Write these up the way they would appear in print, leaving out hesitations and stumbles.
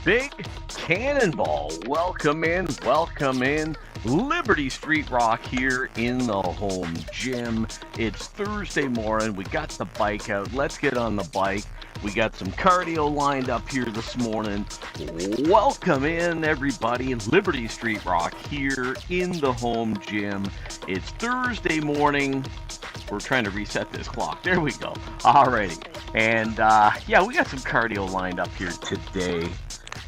Big Cannonball, welcome in, welcome in. Liberty Street Rock here in the home gym. It's Thursday morning. We got the bike out. Let's get on the bike. We got some cardio lined up here this morning. Welcome in, everybody. Liberty Street Rock here in the home gym. It's Thursday morning. We're trying to reset this clock. There we go. Alrighty. And yeah, we got some cardio lined up here today.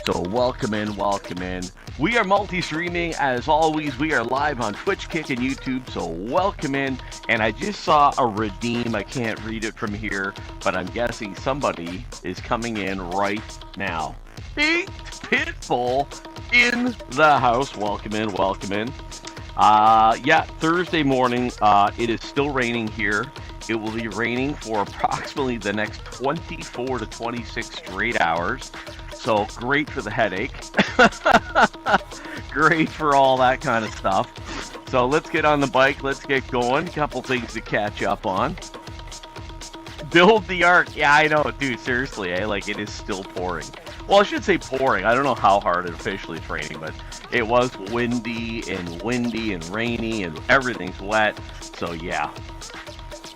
So welcome in, welcome in. We are multi-streaming as always. We are live on Twitch, Kick, and YouTube. So welcome in. And I just saw a redeem. I can't read it from here, but I'm guessing somebody is coming in right now. Big Pitbull in the house. Welcome in, welcome in. Yeah, Thursday morning. It is still raining here. It will be raining for approximately the next 24 to 26 straight hours. So great for the headache. Great for all that kind of stuff. So let's get on the bike. Let's get going. A couple things to catch up on. Build the arc. Yeah, I know, dude. Seriously, like it is still pouring. Well, I should say pouring. I don't know how hard it officially is raining, but it was windy and rainy and everything's wet. So yeah.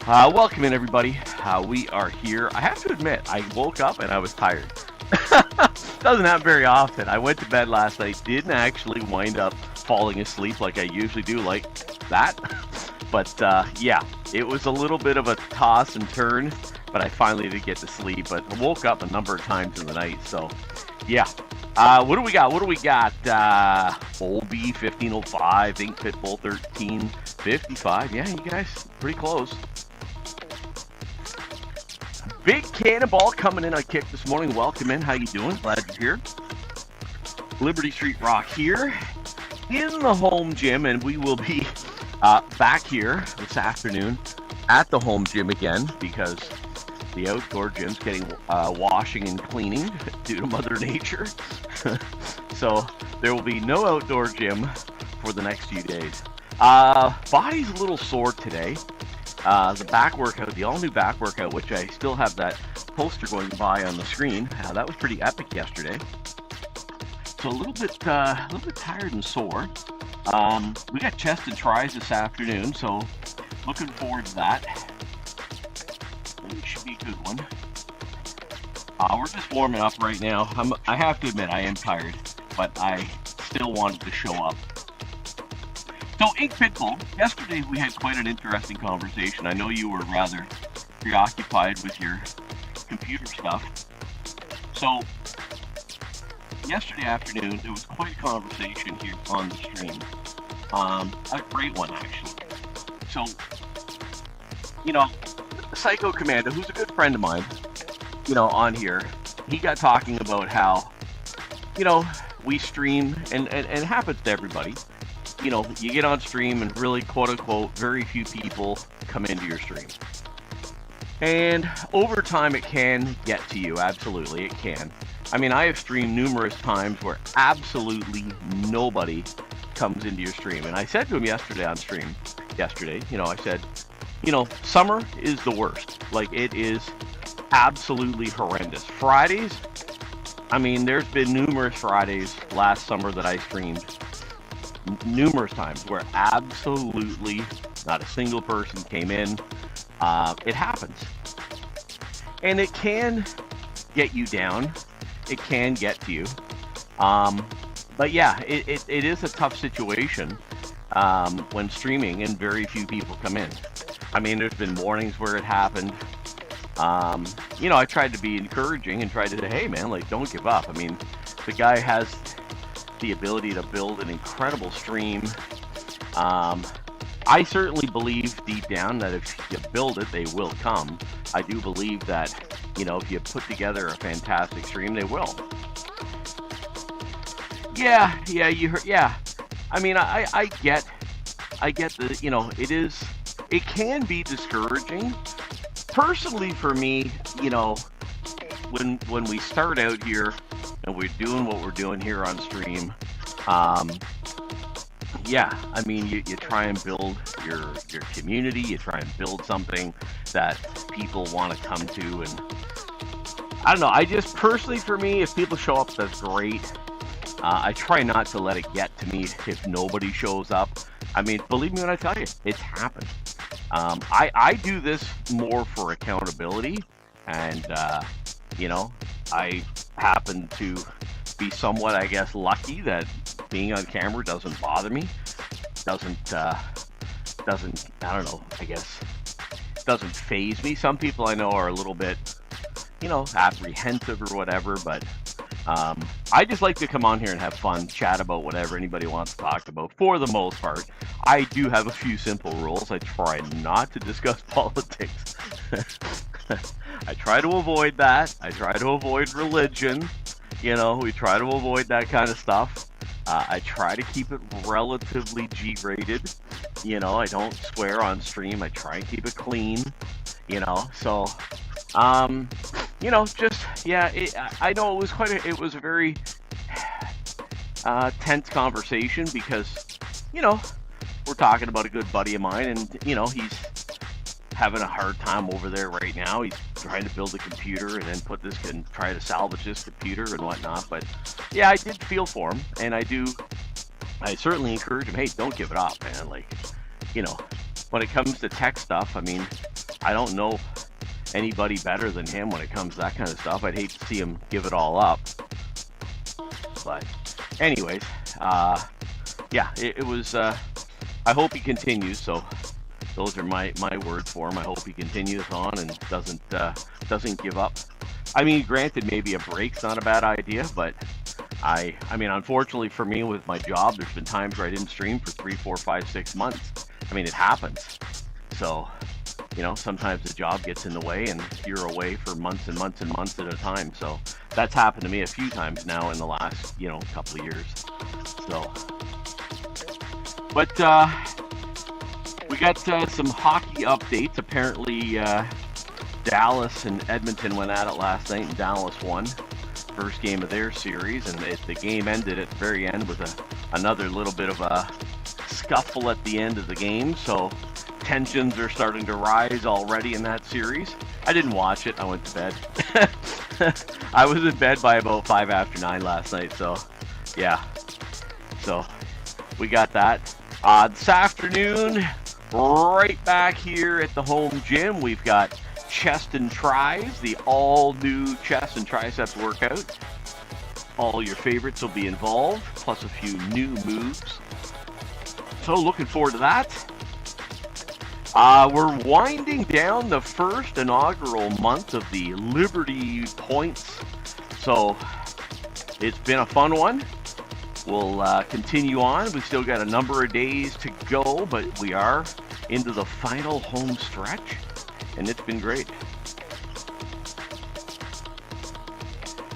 Welcome in, everybody. We are here. I have to admit, I woke up and I was tired. Doesn't happen very often. I went to bed last night, didn't actually wind up falling asleep like I usually do, like that. But yeah, it was a little bit of a toss and turn, but I finally did get to sleep. But I woke up a number of times in the night, so yeah. What do we got? Volby 1505, Ink Pitbull 1355. Yeah, you guys pretty close. Big Cannonball coming in on Kick this morning. Welcome in. How you doing? Glad you're here. Liberty Street Rock here in the home gym, and we will be back here this afternoon at the home gym again because the outdoor gym's getting washing and cleaning due to Mother Nature. So there will be no outdoor gym for the next few days. Body's a little sore today. The back workout, the all-new back workout, which I still have that poster going by on the screen. That was pretty epic yesterday. So a little bit tired and sore. We got chest and tries this afternoon, so looking forward to that. It should be a good one. We're just warming up right now. I have to admit, I am tired, but I still wanted to show up. So, Ink Pitbull, yesterday we had quite an interesting conversation. I know you were rather preoccupied with your computer stuff. So, yesterday afternoon, there was quite a conversation here on the stream. A great one, actually. So, you know, Psycho Commando, who's a good friend of mine, you know, on here, he got talking about how, you know, we stream, and it happens to everybody. You know, you get on stream and really, quote unquote, very few people come into your stream. And over time, it can get to you. Absolutely, it can. I mean, I have streamed numerous times where absolutely nobody comes into your stream. And I said to him yesterday on stream, you know, I said, you know, summer is the worst. Like, it is absolutely horrendous. Fridays, I mean, there's been numerous Fridays last summer that I streamed numerous times where absolutely not a single person came in. It happens, and it can get you down. It can get to you, but yeah, it is a tough situation when streaming and very few people come in. I mean, there's been mornings where it happened. You know, I tried to be encouraging and tried to say, hey man, like, don't give up. I mean, the guy has the ability to build an incredible stream. I certainly believe deep down that if you build it, they will come. I do believe that, you know, if you put together a fantastic stream, they will. Yeah, you heard, yeah. I mean, I get the, you know, it can be discouraging. Personally, for me, you know, when we start out here and we're doing what we're doing here on stream, yeah, I mean, you try and build your community, you try and build something that people want to come to, and I don't know. I just personally, for me, if people show up, that's great. I try not to let it get to me if nobody shows up. I mean, believe me when I tell you, it's happened. I do this more for accountability, and you know, I happen to be somewhat, I guess, lucky that being on camera doesn't bother me. Doesn't I don't know, I guess doesn't phase me. Some people I know are a little bit, you know, apprehensive or whatever, but I just like to come on here and have fun, chat about whatever anybody wants to talk about. For the most part, I do have a few simple rules. I try not to discuss politics. I try to avoid that. I try to avoid religion. You know, we try to avoid that kind of stuff. I try to keep it relatively G-rated. You know, I don't swear on stream. I try and keep it clean. You know, so you know, just yeah. I know it was a very tense conversation because, you know, we're talking about a good buddy of mine, and you know, he's having a hard time over there right now. He's trying to build a computer and then put this and try to salvage this computer and whatnot. But yeah, I did feel for him, and I certainly encourage him. Hey, don't give it up, man. Like, you know, when it comes to tech stuff, I mean, I don't know anybody better than him when it comes to that kind of stuff. I'd hate to see him give it all up. But anyways, yeah, it was, I hope he continues. So those are my words for him. I hope he continues on and doesn't give up. I mean, granted, maybe a break's not a bad idea, but I mean, unfortunately for me with my job, there's been times where I didn't stream for 3, 4, 5, 6 months. I mean, it happens. So, you know, sometimes the job gets in the way and you're away for months and months and months at a time. So that's happened to me a few times now in the last, you know, couple of years. So, but we got some hockey updates. Apparently, Dallas and Edmonton went at it last night, and Dallas won. First game of their series, and the game ended at the very end with another little bit of a scuffle at the end of the game. So tensions are starting to rise already in that series. I didn't watch it. I went to bed. I was in bed by about 5 after 9 last night. So yeah. So we got that. This afternoon, right back here at the home gym, we've got chest and tris, the all-new chest and triceps workout. All your favorites will be involved, plus a few new moves. So looking forward to that. We're winding down the first inaugural month of the Liberty Points. So it's been a fun one. We'll continue on. We've still got a number of days to go, but we are into the final home stretch, and it's been great.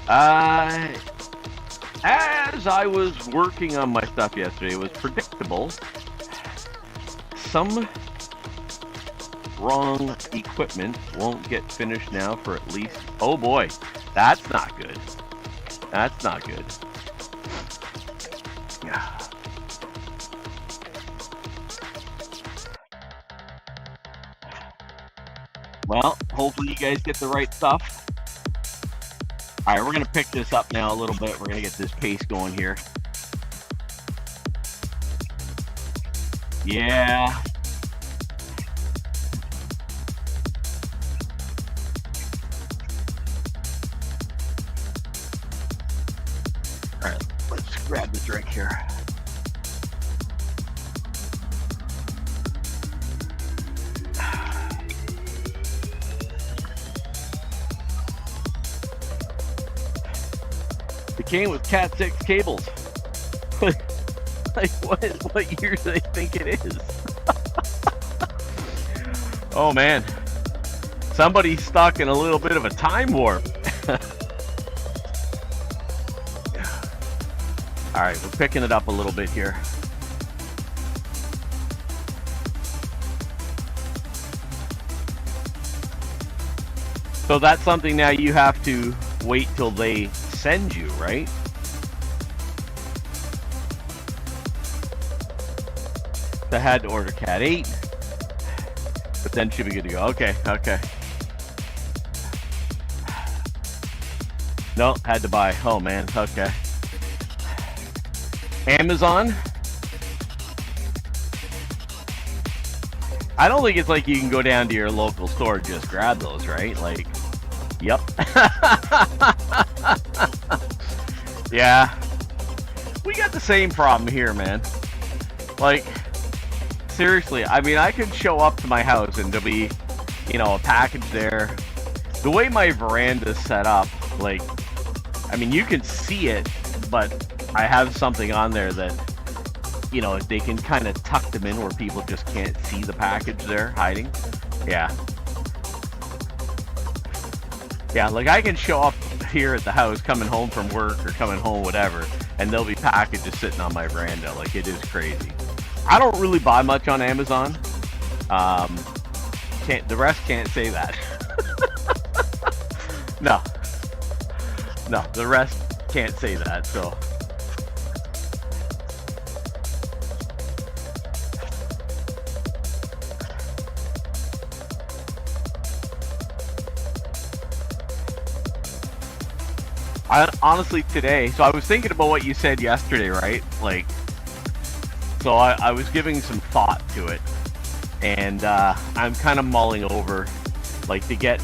As I was working on my stuff yesterday, it was predictable. Some wrong equipment won't get finished now for at least... Oh boy, that's not good. That's not good. Well, hopefully you guys get the right stuff. All right, we're going to pick this up now a little bit. We're going to get this pace going here. Yeah. All right, let's grab the drink here. It came with Cat 6 cables. Like, what year do they think it is? Oh man, somebody's stuck in a little bit of a time warp. All right, we're picking it up a little bit here. So that's something now you have to wait till they send you, right? I had to order Cat 8, but then should be good to go. Okay. No, had to buy. Oh man, okay. Amazon. I don't think it's like you can go down to your local store and just grab those, right? Like, yep. Yeah. We got the same problem here, man. Like, seriously, I mean, I could show up to my house and there'll be, you know, a package there. The way my veranda's set up, like, I mean, you can see it, but I have something on there that, you know, they can kind of tuck them in where people just can't see the package there hiding. Yeah. Yeah, like I can show up here at the house coming home from work or coming home, whatever, and there'll be packages sitting on my veranda. Like, it is crazy. I don't really buy much on Amazon. The rest can't say that. No, the rest can't say that, so. Honestly, today, so I was thinking about what you said yesterday, right? Like, so I was giving some thought to it, and I'm kind of mulling over, like, to get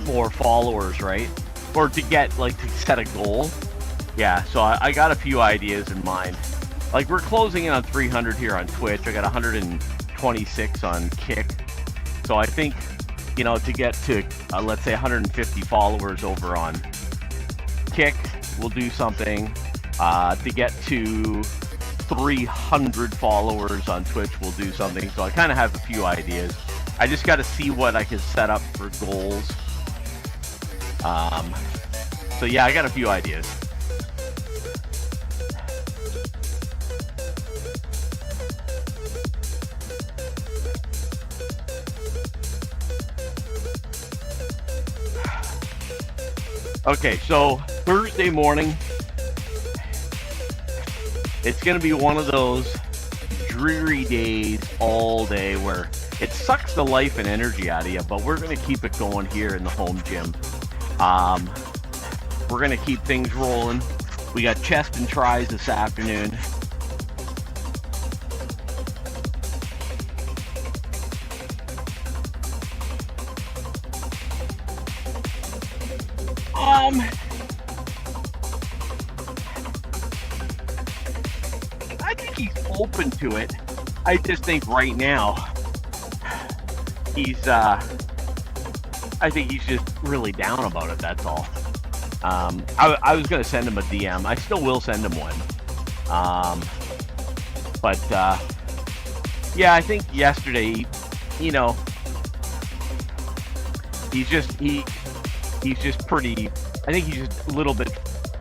more followers, right? Or to get, like, to set a goal. Yeah, so I got a few ideas in mind. Like, we're closing in on 300 here on Twitch. I got 126 on Kick. So I think, you know, to get to, let's say, 150 followers over on Kick, we'll do something. To get to 300 followers on Twitch, we'll do something. So I kind of have a few ideas. I just got to see what I can set up for goals. So yeah, I got a few ideas. Okay, so Thursday morning, it's going to be one of those dreary days all day where it sucks the life and energy out of you, but we're going to keep it going here in the home gym. We're going to keep things rolling. We got chest and tries this afternoon. I think he's open to it. I just think right now he's I think he's just really down about it, that's all. I was going to send him a DM. I still will send him one. But yeah, I think yesterday, you know, he's just pretty, I think he's just a little bit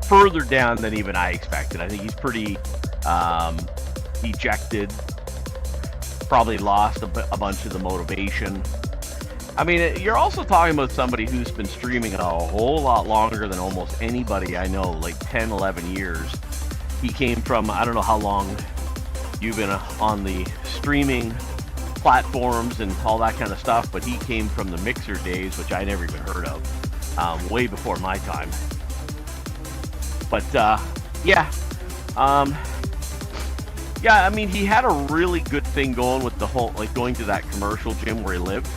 further down than even I expected. I think he's pretty dejected, probably lost a bunch of the motivation. I mean, you're also talking about somebody who's been streaming a whole lot longer than almost anybody I know, like 10, 11 years. He came from, I don't know how long you've been on the streaming platforms and all that kind of stuff, but he came from the Mixer days, which I never even heard of, way before my time. But yeah, yeah, I mean, he had a really good thing going with the whole, like, going to that commercial gym where he lived.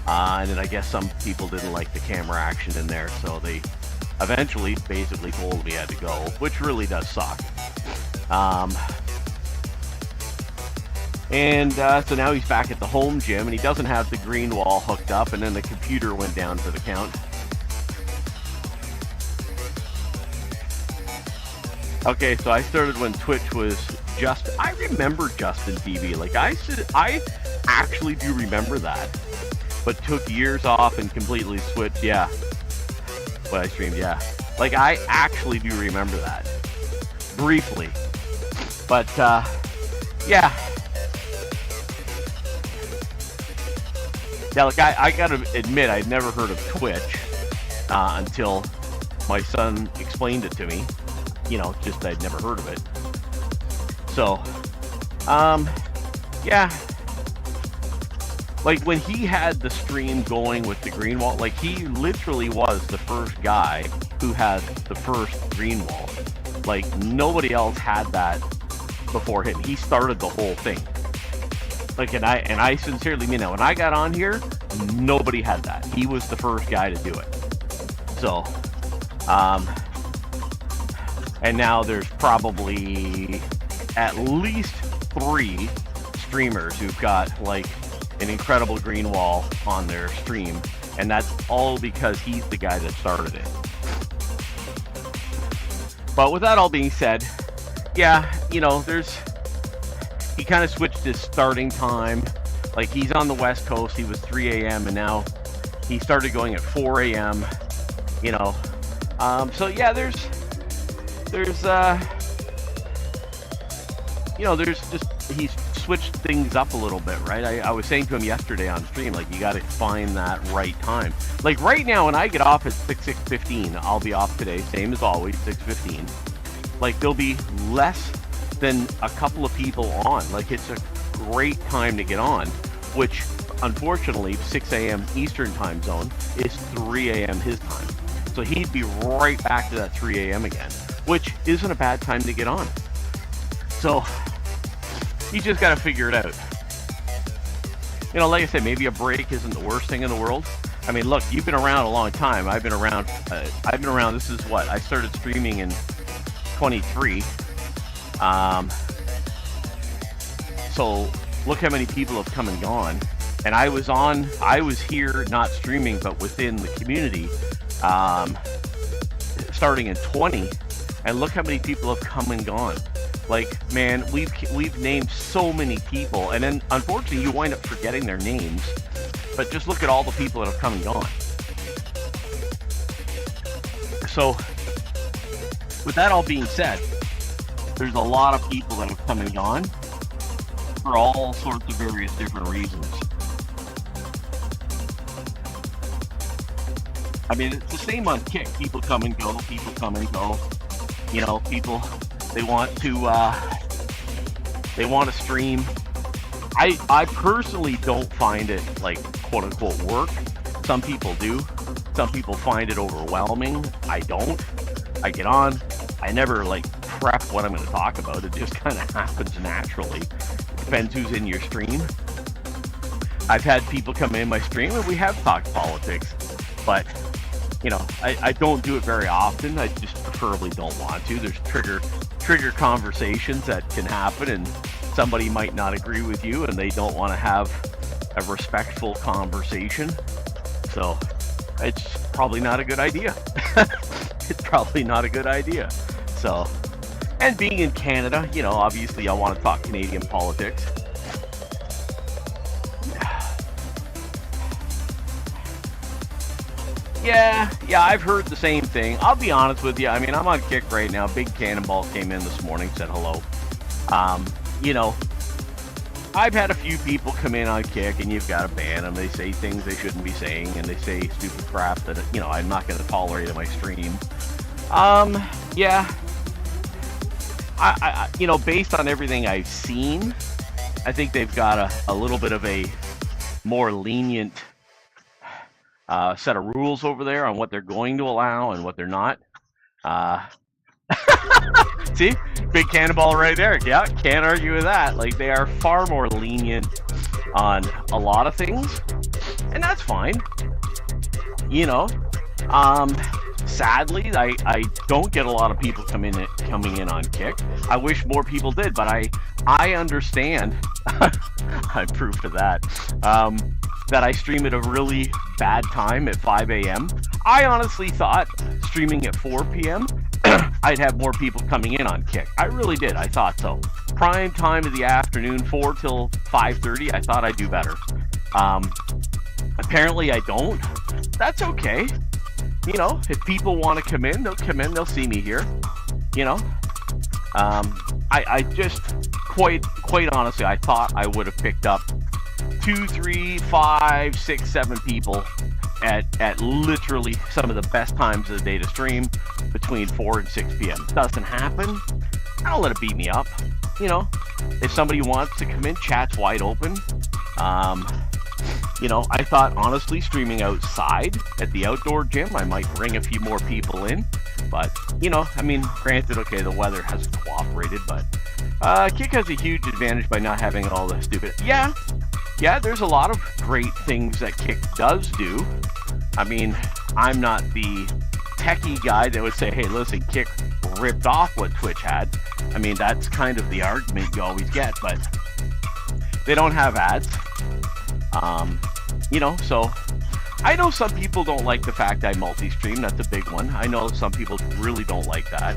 And then I guess some people didn't like the camera action in there, so they eventually basically told him he had to go, which really does suck. And so now he's back at the home gym, and he doesn't have the green wall hooked up, and then the computer went down for the count. Okay, so I started when Twitch was just, I remember Justin TV. Like, I actually do remember that. But took years off and completely switched, yeah. What I streamed, yeah. Like, I actually do remember that. Briefly. But, yeah. Yeah, like, I gotta admit, I'd never heard of Twitch until my son explained it to me. You know, just I'd never heard of it. So, yeah. like when he had the stream going with the green wall, like he literally was the first guy who had the first green wall. Like nobody else had that before him. He started the whole thing. Like, and I sincerely mean that. When I got on here, nobody had that. He was the first guy to do it. So, and now there's probably at least 3 streamers who've got like an incredible green wall on their stream, and that's all because he's the guy that started it. But with that all being said, yeah, you know, he kind of switched his starting time. Like he's on the West Coast, he was 3 a.m. and now he started going at 4 a.m. You know, so yeah, there's you know, there's just, he's switched things up a little bit, right? I was saying to him yesterday on stream, like, you got to find that right time. Like right now, when I get off at 6:15, I'll be off today, same as always, 6:15. Like there'll be less than a couple of people on. Like it's a great time to get on, which unfortunately 6 a.m. Eastern time zone is 3 a.m. his time. So he'd be right back to that 3 a.m. again, which isn't a bad time to get on. So you just got to figure it out. You know, like I said, maybe a break isn't the worst thing in the world. I mean, look, you've been around a long time. I've been around, this is what, I started streaming in 23. So look how many people have come and gone. And I was here not streaming, but within the community, starting in 20. And look how many people have come and gone. Like, man, we've named so many people, and then unfortunately you wind up forgetting their names. But just look at all the people that have come and gone. So, with that all being said, there's a lot of people that have come and gone for all sorts of various different reasons. I mean, it's the same on Kick. People come and go. People come and go. You know, people, they want to stream. I personally don't find it like quote unquote work. Some people do. Some people find it overwhelming. I don't. I get on. I never like prep what I'm going to talk about. It just kind of happens naturally. Depends who's in your stream. I've had people come in my stream and we have talked politics, but you know, I don't do it very often. I just preferably don't want to. There's trigger conversations that can happen, and somebody might not agree with you and they don't want to have a respectful conversation. So it's probably not a good idea. It's probably not a good idea. So, and being in Canada, you know, obviously I want to talk Canadian politics. Yeah, I've heard the same thing. I'll be honest with you. I mean, I'm on Kick right now. Big Cannonball came in this morning, said hello. You know, I've had a few people come in on Kick, and you've got to ban them. They say things they shouldn't be saying, and they say stupid crap that, you know, I'm not going to tolerate in my stream. Yeah. I you know, based on everything I've seen, I think they've got a little bit of a more lenient set of rules over there on what they're going to allow and what they're not. See, big Cannonball right there. Yeah, can't argue with that. Like, they are far more lenient on a lot of things, and that's fine. You know, sadly, I don't get a lot of people coming in on Kick. I wish more people did, but I understand. I'm proof of that. That I stream at a really bad time at 5 a.m. I honestly thought streaming at 4 p.m. I'd have more people coming in on Kick. I really did. I thought so. Prime time of the afternoon, 4 till 5:30, I thought I'd do better. Apparently I don't. That's okay. You know, if people want to come in, they'll come in. They'll see me here. You know, I just quite honestly, I thought I would have picked up 2, 3, 5, 6, 7 people at literally some of the best times of the day to stream between 4 and 6 p.m. Doesn't happen. I don't let it beat me up. You know, if somebody wants to come in, chat's wide open. I thought honestly streaming outside at the outdoor gym, I might bring a few more people in. But, granted, okay, the weather hasn't cooperated, but Kick has a huge advantage by not having all the stupid... Yeah, there's a lot of great things that Kick does do. I mean, I'm not the techie guy that would say, hey, listen, Kick ripped off what Twitch had. I mean, that's kind of the argument you always get, but they don't have ads. So I know some people don't like the fact I multi-stream. That's a big one. I know some people really don't like that.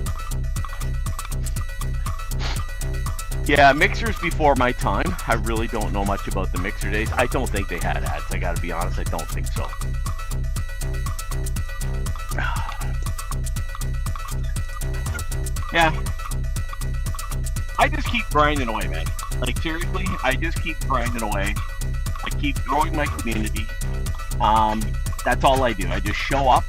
Yeah, Mixer's before my time. I really don't know much about the Mixer days. I don't think they had ads. I gotta be honest, I don't think so. Yeah. I just keep grinding away, man. Like, seriously, I just keep grinding away. I keep growing my community. That's all I do. I just show up.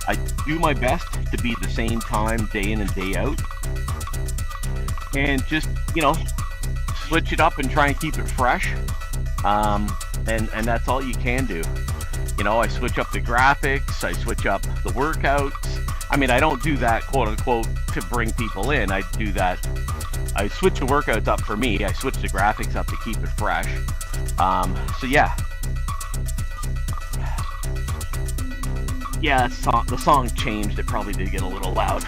I do my best to be the same time day in and day out. And just, switch it up and try and keep it fresh. And that's all you can do. I switch up the graphics. I switch up the workouts. I mean, I don't do that, quote unquote, to bring people in. I do that. I switch the workouts up for me. I switch the graphics up to keep it fresh. So yeah. Yeah, the song changed. It probably did get a little loud.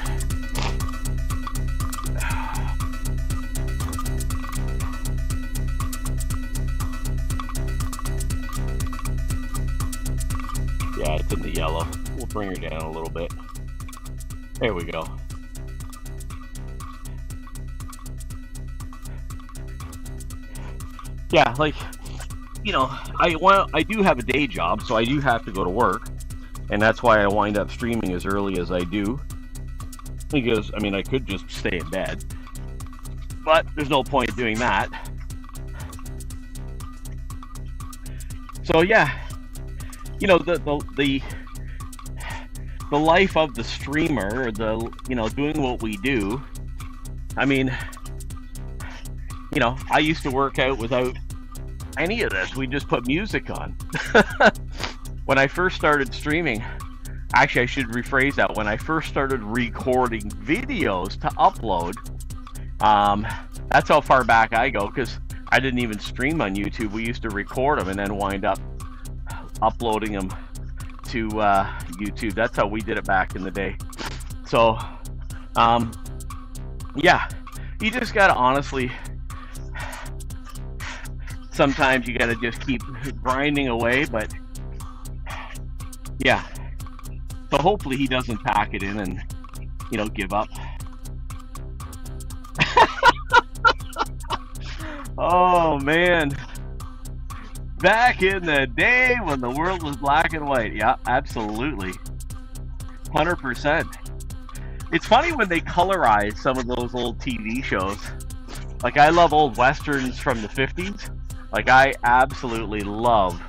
Yeah, it's in the yellow. We'll bring her down a little bit. There we go. Yeah, like, I do have a day job, so I do have to go to work. And that's why I wind up streaming as early as I do. Because, I could just stay in bed. But there's no point doing that. So yeah, the life of the streamer, or doing what we do. I used to work out without any of this. We just put music on. When I first started streaming, actually I should rephrase that. When I first started recording videos to upload, that's how far back I go, because I didn't even stream on YouTube. We used to record them and then wind up uploading them to YouTube. That's how we did it back in the day. So, yeah, you just gotta honestly, sometimes you gotta just keep grinding away, but yeah. So hopefully he doesn't pack it in and, give up. Oh man. Back in the day when the world was black and white. Yeah, absolutely. 100%. It's funny when they colorize some of those old TV shows. Like, I love old westerns from the 50s. Like, I absolutely love,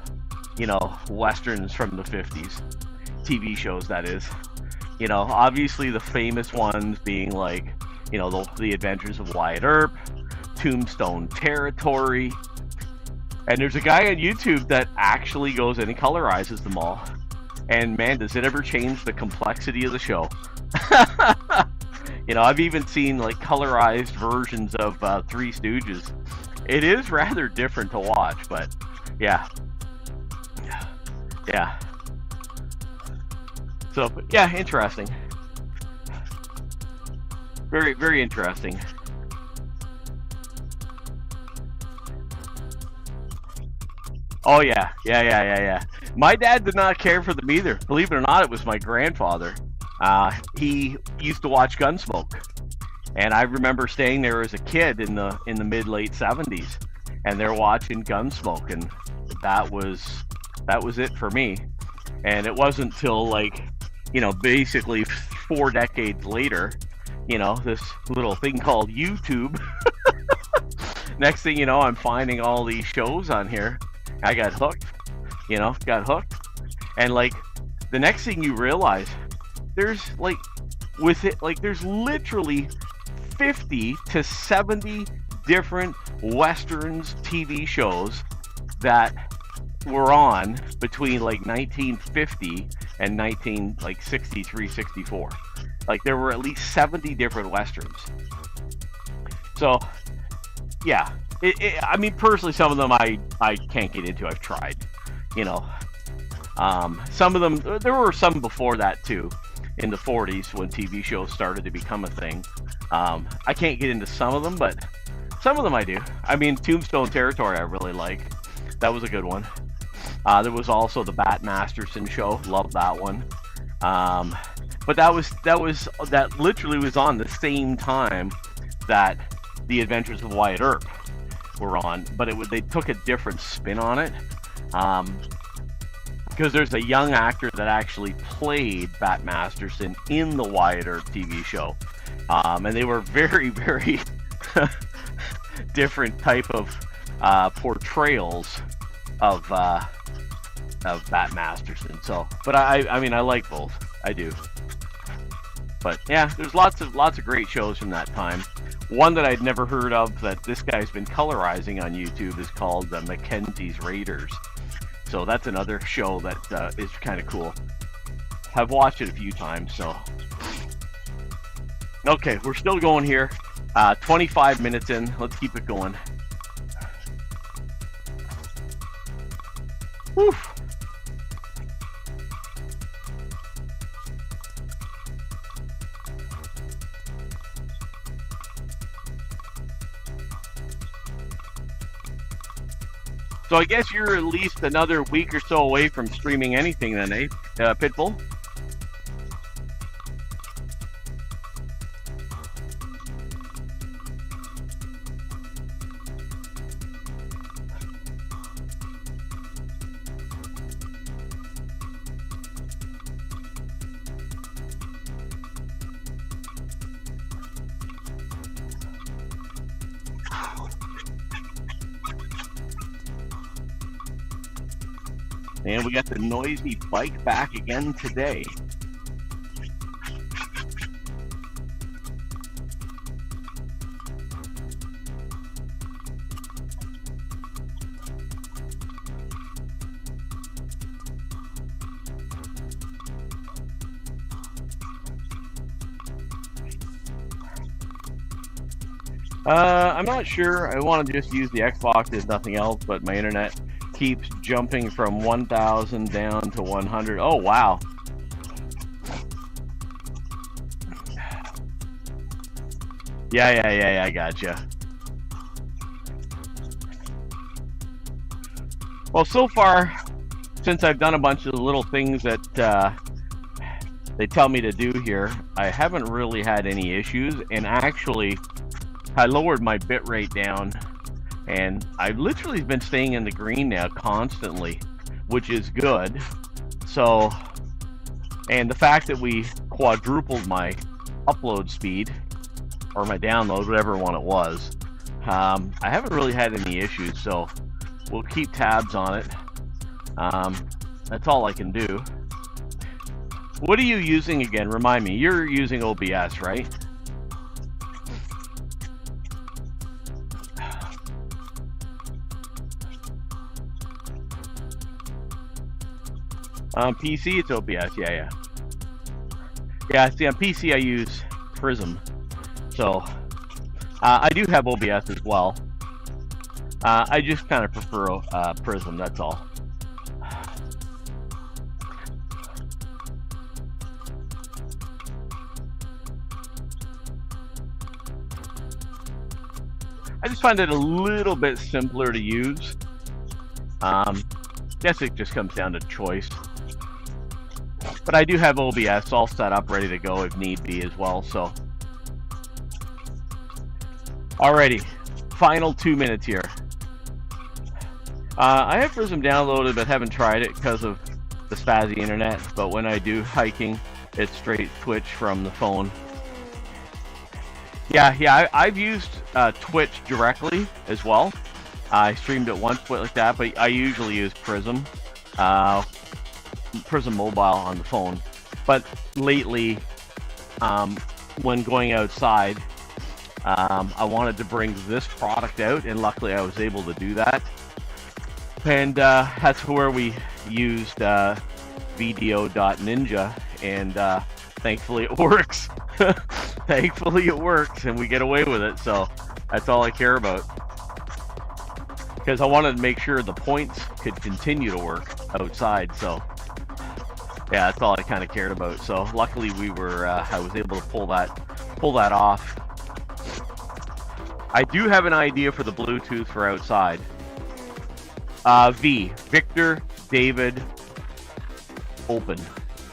westerns from the 50s. TV shows, that is. Obviously the famous ones being like, the Adventures of Wyatt Earp, Tombstone Territory. And there's a guy on YouTube that actually goes in and colorizes them all. And man, does it ever change the complexity of the show. I've even seen like colorized versions of Three Stooges. It is rather different to watch, but yeah. Yeah. So, yeah, interesting. Very, very interesting. Oh, yeah. Yeah. My dad did not care for them either. Believe it or not, it was my grandfather. He used to watch Gunsmoke. And I remember staying there as a kid in the mid-late 70s. And they're watching Gunsmoke. And that was it for me. And it wasn't till, like, basically 4 decades later, this little thing called YouTube. Next thing you know, I'm finding all these shows on here. I got hooked, and like the next thing you realize, there's like with it, like there's literally 50 to 70 different westerns TV shows that were on between like 1950 and 63, 64. Like there were at least 70 different westerns. So yeah, I mean, personally, some of them I can't get into. I've tried, you know. Some of them, there were some before that too, in the 40s when TV shows started to become a thing. I can't get into some of them, but some of them I do. I mean, Tombstone Territory I really like. That was a good one. There was also the Bat Masterson show. Love that one. But that literally was on the same time that The Adventures of Wyatt Earp were on, but they took a different spin on it. Because there's a young actor that actually played Bat Masterson in the Wyatt Earp TV show. And they were very, very different type of portrayals of Bat Masterson. So, but I mean, I like both. I do. But yeah, there's lots of great shows from that time. One that I'd never heard of that this guy's been colorizing on YouTube is called Mackenzie's Raiders. So that's another show that is kind of cool. I've watched it a few times, so. Okay, we're still going here. 25 minutes in. Let's keep it going. Whew. So I guess you're at least another week or so away from streaming anything then, eh, Pitbull? And we got the noisy bike back again today. I'm not sure. I want to just use the Xbox. There's nothing else, but my internet keeps jumping from 1,000 down to 100. Oh, wow. Yeah, I gotcha. Well, so far, since I've done a bunch of the little things that they tell me to do here, I haven't really had any issues. And actually, I lowered my bit rate down, and I've literally been staying in the green now constantly, which is good. So, and the fact that we quadrupled my upload speed, or my download, whatever one it was, I haven't really had any issues, so we'll keep tabs on it. That's all I can do. What are you using again? Remind me. You're using OBS, right? On PC, it's OBS. Yeah. See, on PC, I use Prism. So, I do have OBS as well. I just kind of prefer Prism, that's all. I just find it a little bit simpler to use. Guess it just comes down to choice. But I do have OBS all set up, ready to go if need be as well, so. Alrighty, final 2 minutes here. I have Prism downloaded, but haven't tried it because of the spazzy internet. But when I do hiking, it's straight Twitch from the phone. Yeah, I've used Twitch directly as well. I streamed it once like that, but I usually use Prism. Prism Mobile on the phone. But lately, when going outside, I wanted to bring this product out, and luckily I was able to do that. And that's where we used video.ninja, and thankfully it works. Thankfully it works, and we get away with it, so that's all I care about. Because I wanted to make sure the points could continue to work outside, so yeah, that's all I kind of cared about. So luckily we were, I was able to pull that off. I do have an idea for the Bluetooth for outside. Victor David Open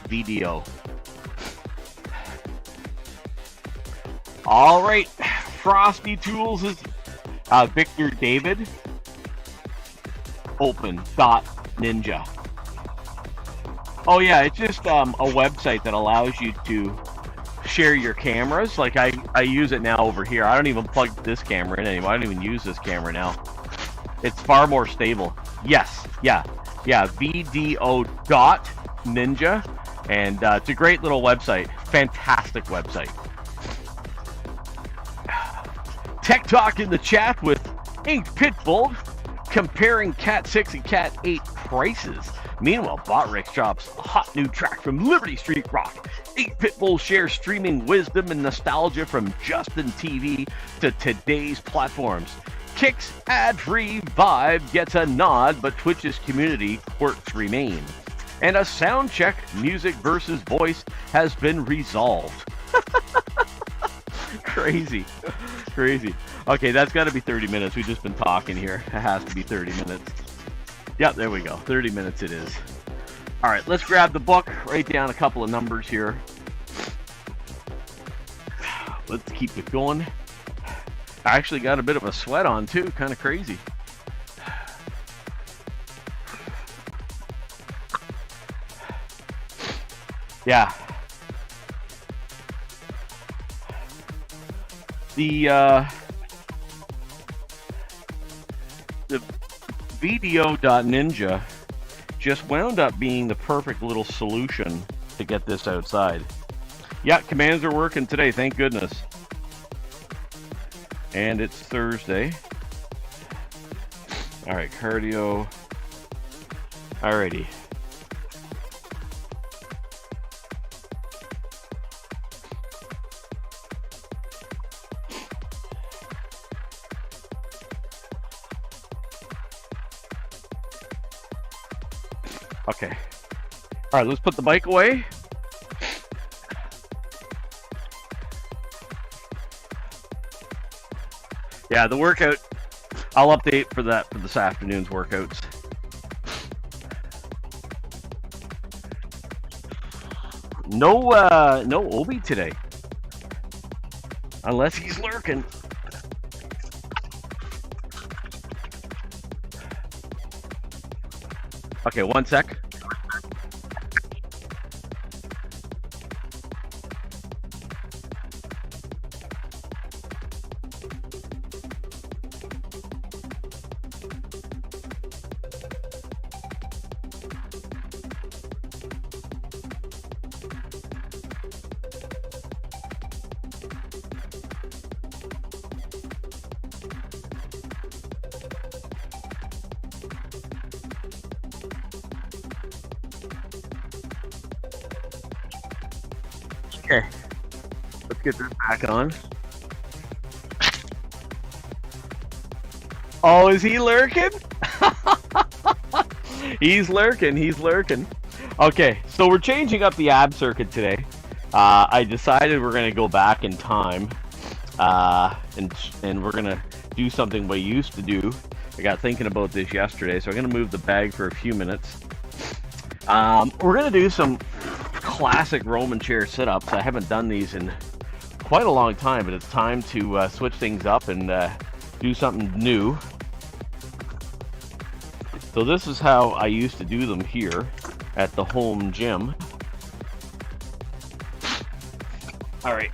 VDO. All right, Frosty Tools is Victor David Open.ninja. Oh yeah, it's just a website that allows you to share your cameras. Like I use it now over here. I don't even plug this camera in anymore. I don't even use this camera now. It's far more stable. Yes, yeah, VDO.ninja, and it's a great little website. Fantastic website. Tech Talk in the chat with Inked Pitbull comparing Cat 6 and Cat 8 prices. Meanwhile, Botrix drops a hot new track from Liberty Street Rock. Inked Pitbull shares streaming wisdom and nostalgia from Justin TV to today's platforms. Kick's ad-free vibe gets a nod, but Twitch's community quirks remain. And a sound check, music versus voice, has been resolved. Crazy. Okay, that's got to be 30 minutes. We've just been talking here. It has to be 30 minutes. Yep, there we go. 30 minutes it is. All right, let's grab the book, write down a couple of numbers here. Let's keep it going. I actually got a bit of a sweat on too, kind of crazy. Yeah. The video.ninja just wound up being the perfect little solution to get this outside. Yeah, commands are working today, thank goodness. And it's Thursday. All right, cardio. Alrighty. Okay. All right, let's put the bike away. Yeah, the workout, I'll update for that for this afternoon's workouts. No Obi today. Unless he's lurking. Okay, one sec. Okay, let's get this back on. Oh, is he lurking? He's lurking. Okay, so we're changing up the ab circuit today. I decided we're gonna go back in time, and we're gonna do something we used to do. I got thinking about this yesterday, so I'm gonna move the bag for a few minutes. We're gonna do some classic Roman chair sit-ups. I haven't done these in quite a long time, but it's time to switch things up and do something new. So this is how I used to do them here at the home gym. All right.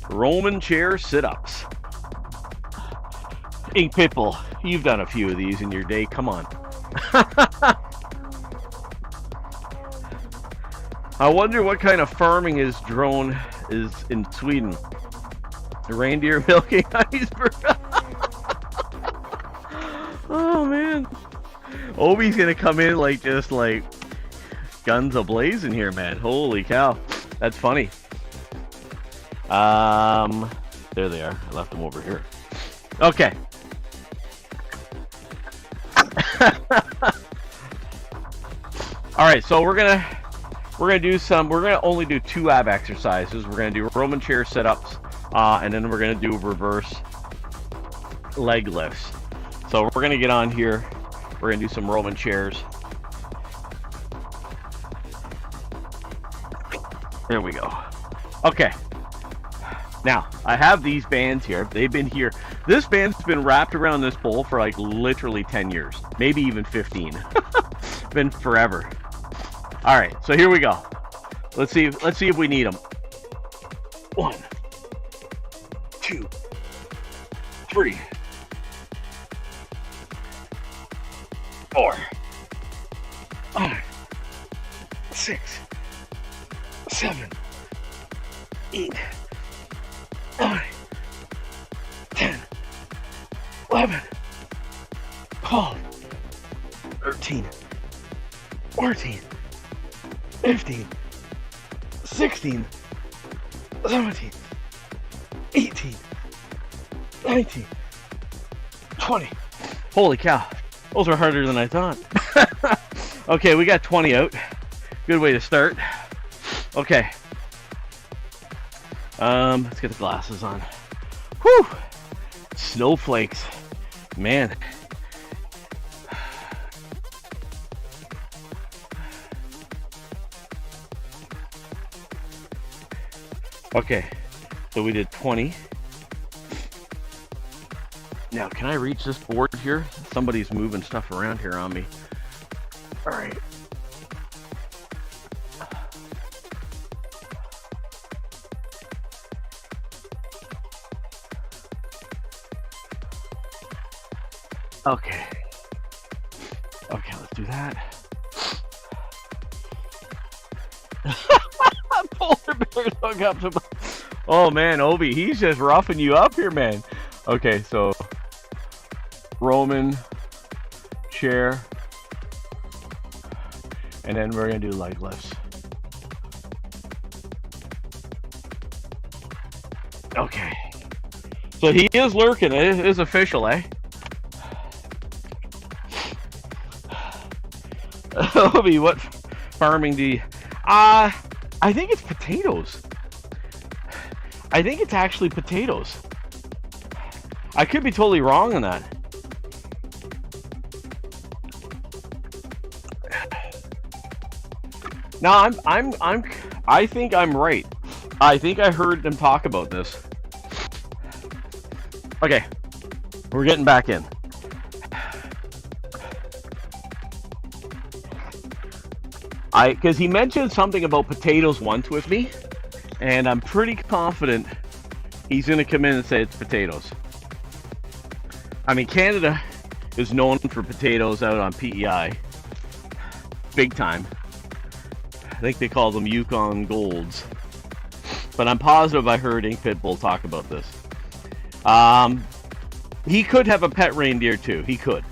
Roman chair sit-ups. Ink Pitbull, you've done a few of these in your day. Come on. I wonder what kind of farming is in Sweden. The reindeer milking iceberg. Obi's gonna come in like just like guns a-blazing here, man. Holy cow. That's funny. There they are. I left them over here. Okay. All right, so we're gonna only do 2 ab exercises. We're gonna do Roman chair sit-ups, and then we're gonna do reverse leg lifts. So we're gonna get on here. We're gonna do some Roman chairs. There we go. Okay. Now, I have these bands here. They've been here. This band's been wrapped around this pole for like literally 10 years. Maybe even 15. Been forever. All right, so here we go. Let's see if we need them. 1, 2, 3, 4, 5, 6, 7, 8, 9, 10, 11, 12, 13, 14, 15, 16, 17, 18, 19, 20. Holy cow. Those are harder than I thought. Okay, we got 20 out. Good way to start. Okay. Let's get the glasses on. Whew! Snowflakes. Man. Okay, so we did 20. Now, can I reach this board here? Somebody's moving stuff around here on me. All right. Okay. Okay, let's do that. Polar bears hook up to. Oh man, Obi, he's just roughing you up here, man. Okay, so Roman chair, and then we're gonna do leg lifts. Okay, so he is lurking. It is official, eh? Obi, what farming do you? I think it's potatoes. I think it's actually potatoes. I could be totally wrong on that. No, I think I'm right. I think I heard them talk about this. Okay, we're getting back in. Because he mentioned something about potatoes once with me, and I'm pretty confident he's going to come in and say it's potatoes. I mean, Canada is known for potatoes out on PEI. Big time. I think they call them Yukon Golds. But I'm positive I heard Ink Pitbull talk about this. He could have a pet reindeer too. He could.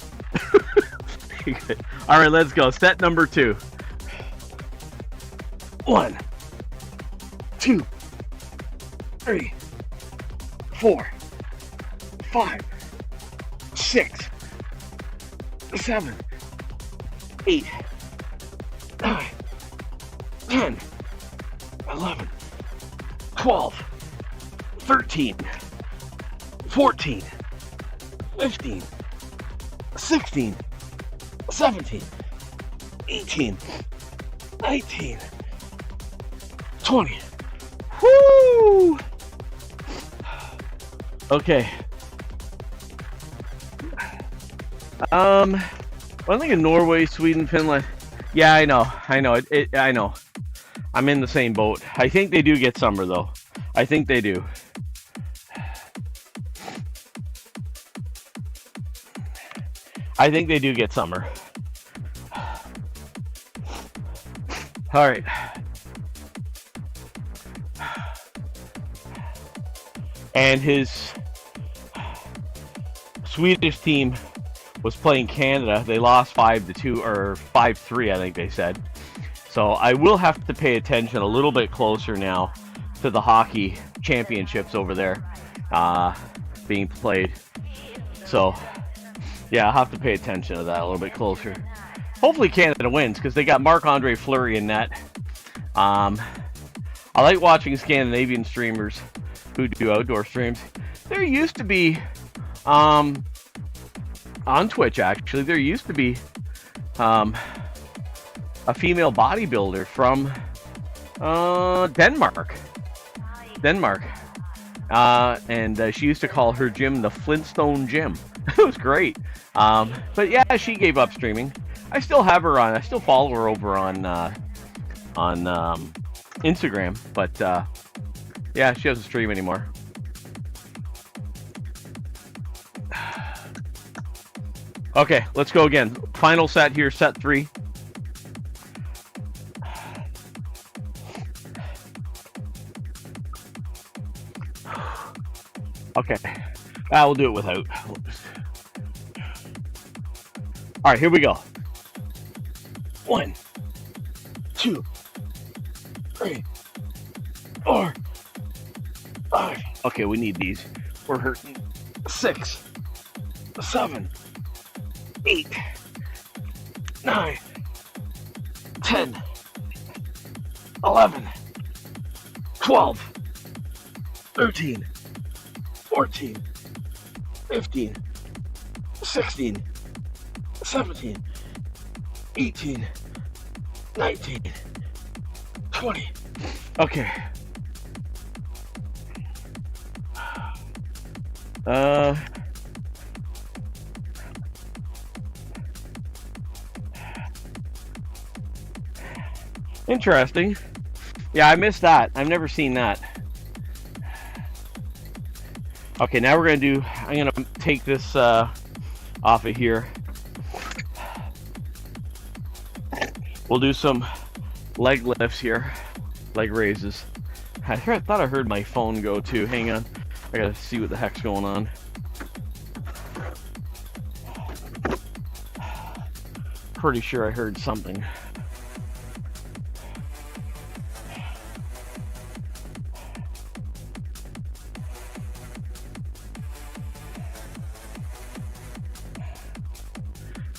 He could. All right, let's go. Set number 2. 1, 2, 3, 4, 5, 6, 7, 8, 9, 10, 11, 12, 13, 14, 15, 16, 17, 18, 19, 20. Woo! Okay. I'm thinking Norway, Sweden, Finland. Yeah, I know. I know. I'm in the same boat. I think they do get summer though. I think they do. I think they do get summer. All right. And his Swedish team was playing Canada. They lost 5-2 or 5-3, I think they said. So I will have to pay attention a little bit closer now to the hockey championships over there being played. So yeah, I'll have to pay attention to that a little bit closer. Hopefully Canada wins because they got Marc-Andre Fleury in net. I like watching Scandinavian streamers who do outdoor streams. There used to be, on Twitch actually, there used to be a female bodybuilder from Denmark. And she used to call her gym the Flintstone Gym. It was great. But yeah, she gave up streaming. I still have her on. I still follow her over on Instagram. But yeah, she doesn't stream anymore. Okay, let's go again. Final set here, set 3. Okay, we'll do it without. All right, here we go. 1, 2, 3, 4, 5. Okay, we need these. We're hurting. 6, 7, 8, 9, 10, 11, 12, 13, 14, 15, 16, 17, 18, 19, 20. Okay. Interesting. Yeah, I missed that. I've never seen that. Okay, now we're going to do, I'm going to take this off of here. We'll do some leg lifts here, leg raises. I thought I heard my phone go too. Hang on. I got to see what the heck's going on. Pretty sure I heard something.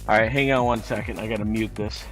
All right, hang on 1 second. I gotta mute this.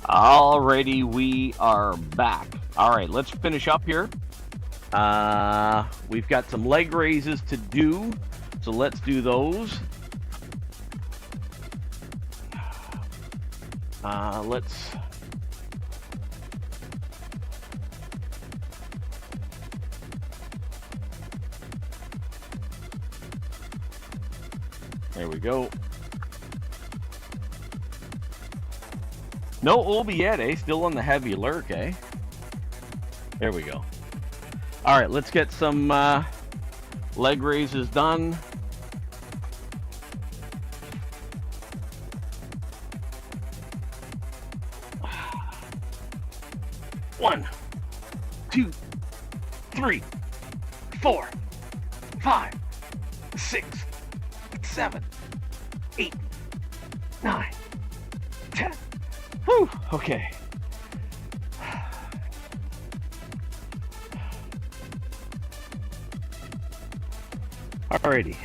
Alrighty, we are back. All right, let's finish up here. We've got some leg raises to do, so let's do those. There we go. No Obi yet, eh? Still on the heavy lurk, eh? There we go. All right, let's get some leg raises done. One, 2, 3, 4, 5, 6, 7, 8, 9, 10. Whew, okay. Alrighty.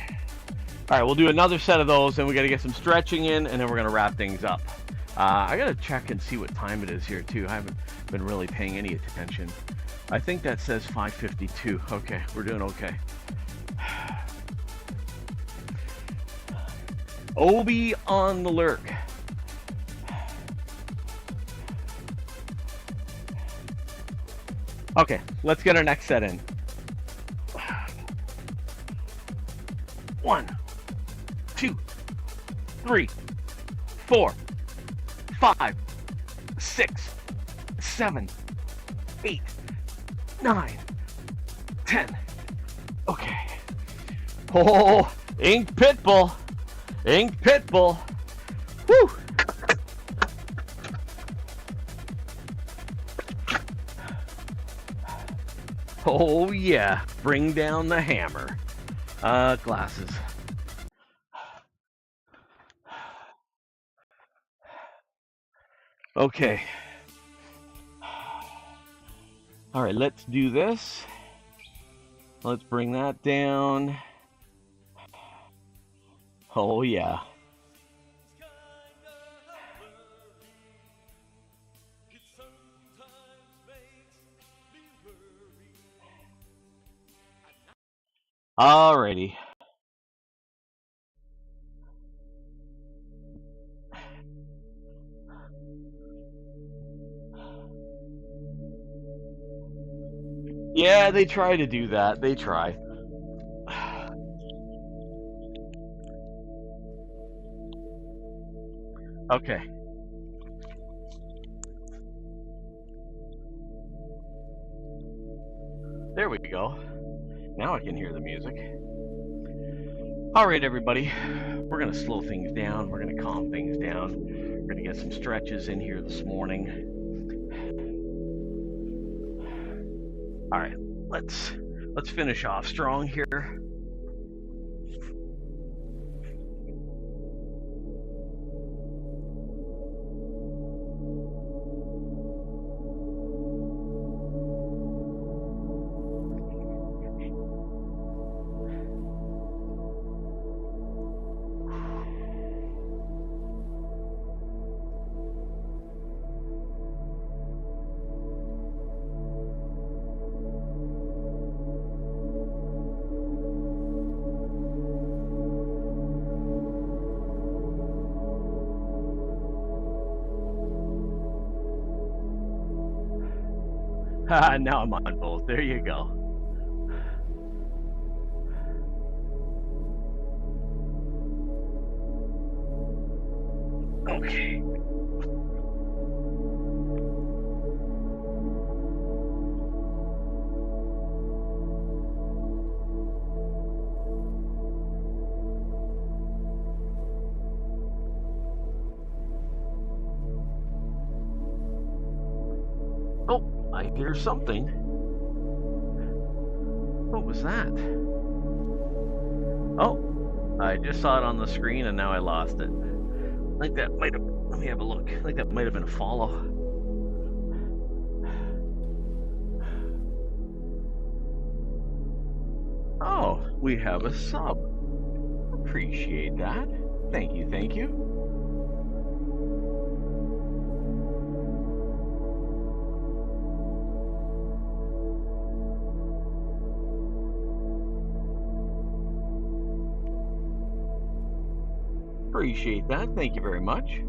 All right, we'll do another set of those, and we got to get some stretching in, and then we're going to wrap things up. I got to check and see what time it is here, too. I haven't been really paying any attention. I think that says 5:52. Okay, we're doing okay. Obi on the lurk. Okay, let's get our next set in. 1, 2, 3, 4, 5, 6, 7, 8, 9, 10. Okay. Oh, Ink Pitbull. Ink Pitbull. Woo. Oh yeah, bring down the hammer. Glasses. Okay. All right, let's do this. Let's bring that down. Oh yeah. Alrighty. Yeah, they try to do that. They try. Okay. There we go. Now I can hear the music. All right, everybody. We're going to slow things down. We're going to calm things down. We're going to get some stretches in here this morning. All right, let's finish off strong here. Now I'm on both. There you go. Okay. Oh, I hear something. What was that? Oh, I just saw it on the screen and now I lost it. I think that might have, let me have a look. I think that might have been a follow. Oh, we have a sub. Appreciate that. Thank you, thank you. Appreciate that. Thank you very much.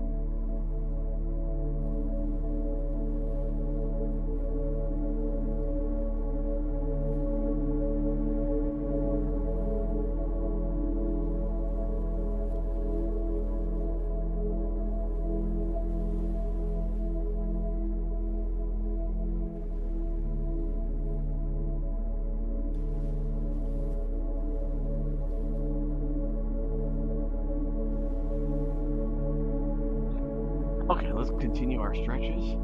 Okay, let's continue our stretches.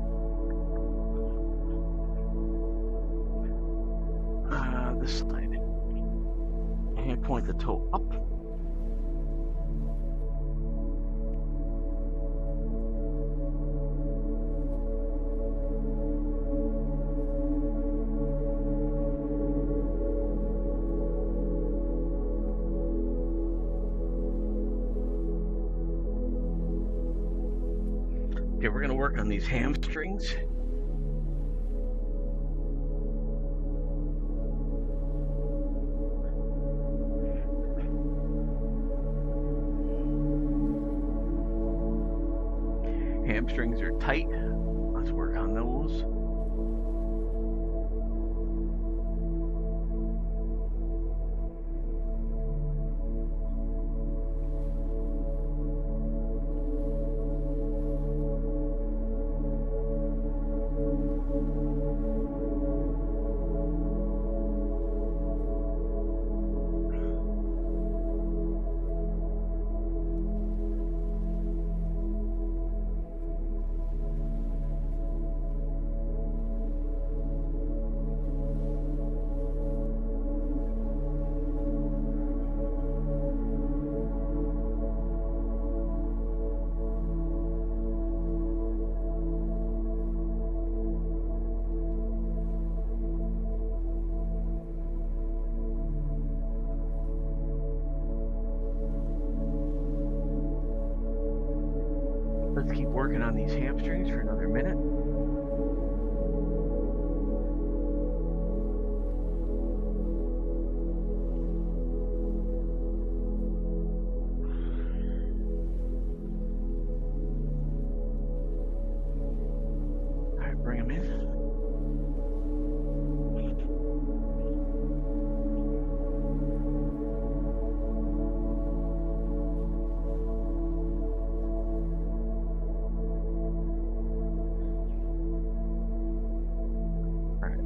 This side. And point the toe up. Okay, we're going to work on these hamstrings. Hamstrings are tight. Let's work on those. Let's keep working on these hamstrings for another minute. All right, bring them in.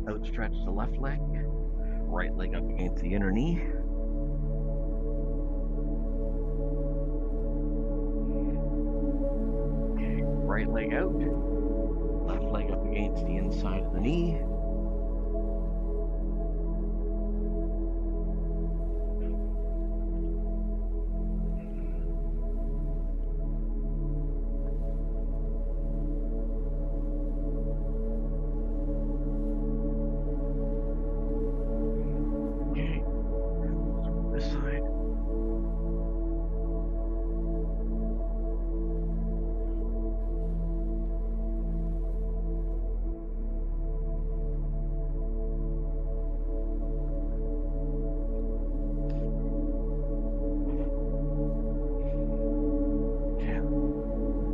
Outstretch the left leg, right leg up against the inner knee. Okay, right leg out, left leg up against the inside of the knee.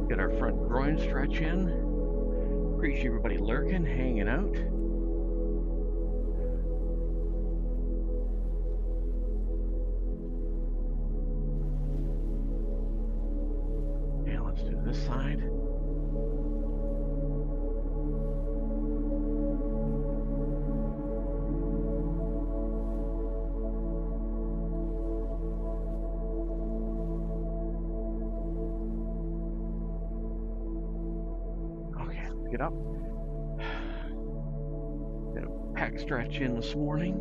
Get our front groin stretch in. Appreciate everybody lurking, hanging out. Yeah, let's do this side. Get up. Got a pec stretch in this morning.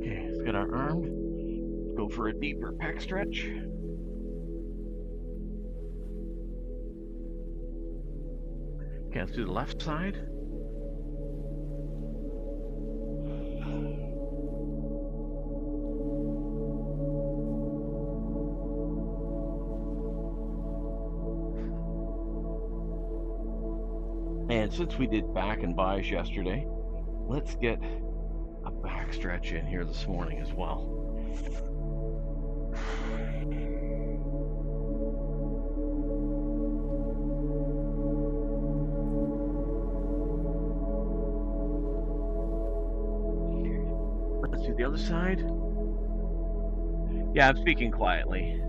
Okay, let's get our arm. Let's go for a deeper pec stretch. Okay, let's do the left side. And since we did back and buys yesterday, let's get a back stretch in here this morning as well. Let's do the other side. Yeah, I'm speaking quietly.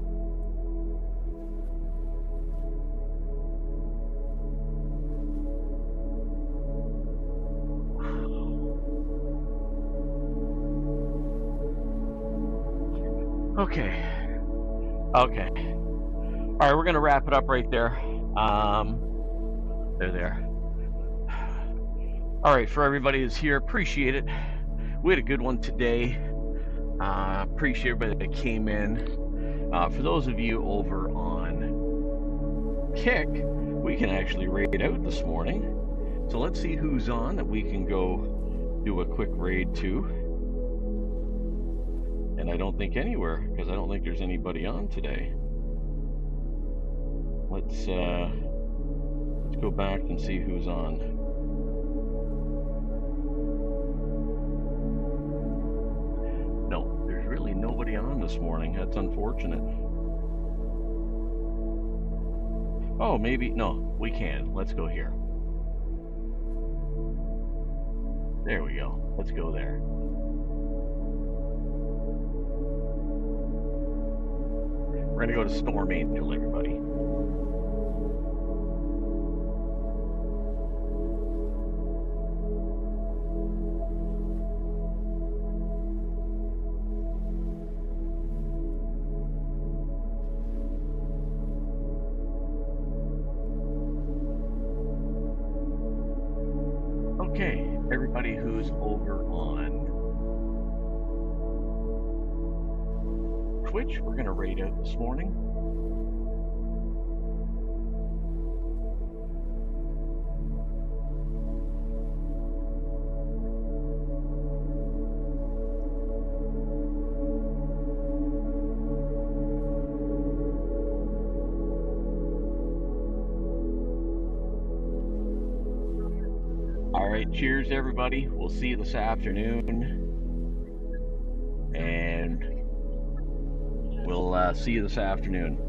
Okay. All right, we're gonna wrap it up right there. There. All right, for everybody who's here, appreciate it. We had a good one today. Appreciate everybody that came in. For those of you over on Kick, we can actually raid out this morning. So let's see who's on that we can go do a quick raid to. And I don't think anywhere, because I don't think there's anybody on today. Let's go back and see who's on. No, there's really nobody on this morning. That's unfortunate. Oh, maybe, no, we can. Let's go here. There we go. Let's go there. We're gonna go to Storm Angel, everybody. Okay, everybody who's over on Twitch, we're gonna raid out this morning. All right, cheers everybody. We'll see you this afternoon. And we'll see you this afternoon.